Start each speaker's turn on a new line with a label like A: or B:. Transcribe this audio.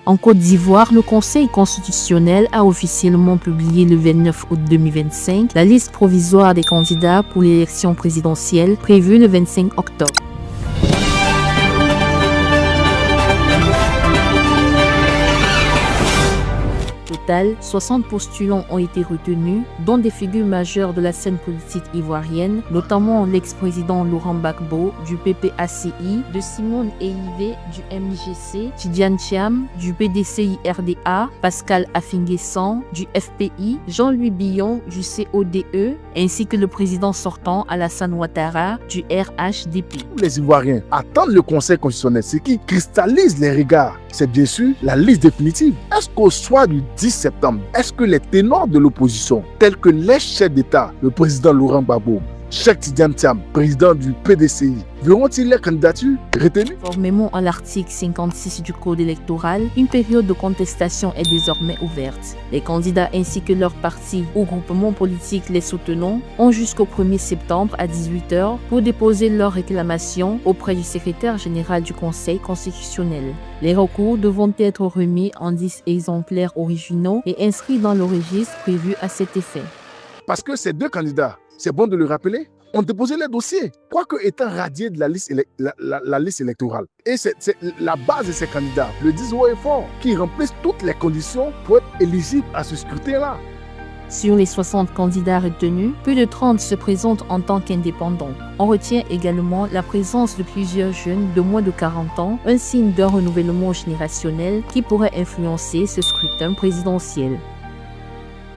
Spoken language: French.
A: En Côte d'Ivoire, le Conseil constitutionnel a officiellement publié le 29 août 2025 la liste provisoire des candidats pour l'élection présidentielle prévue le 25 octobre. Au total, 60 postulants ont été retenus, dont des figures majeures de la scène politique ivoirienne, notamment l'ex-président Laurent Gbagbo du PPACI, de Simone Eyivé du MIGC, Tidiane Thiam du PDCI-RDA, Pascal Affinguessan du FPI, Jean-Louis Billon du CODE, ainsi que le président sortant Alassane Ouattara du RHDP.
B: Les Ivoiriens attendent le Conseil constitutionnel, ce qui cristallise les regards. C'est bien sûr la liste définitive. Est-ce qu'au soir du 10 septembre, est-ce que les ténors de l'opposition, tels que l'ex-chef d'État, le président Laurent Gbagbo, Cheikh Tidiane Thiam, président du PDCI, verront-ils les candidatures retenues?
A: Conformément à l'article 56 du Code électoral, une période de contestation est désormais ouverte. Les candidats ainsi que leurs partis ou groupements politiques les soutenant ont jusqu'au 1er septembre à 18 h pour déposer leurs réclamations auprès du secrétaire général du Conseil constitutionnel. Les recours devront être remis en 10 exemplaires originaux et inscrits dans le registre prévu à cet effet.
B: Parce que ces deux candidats, c'est bon de le rappeler, ont déposé les dossiers, quoique étant radiés de la liste électorale. Et c'est la base de ces candidats, le disent haut et fort, qui remplissent toutes les conditions pour être éligibles à ce scrutin-là.
A: Sur les 60 candidats retenus, plus de 30 se présentent en tant qu'indépendants. On retient également la présence de plusieurs jeunes de moins de 40 ans, un signe d'un renouvellement générationnel qui pourrait influencer ce scrutin présidentiel.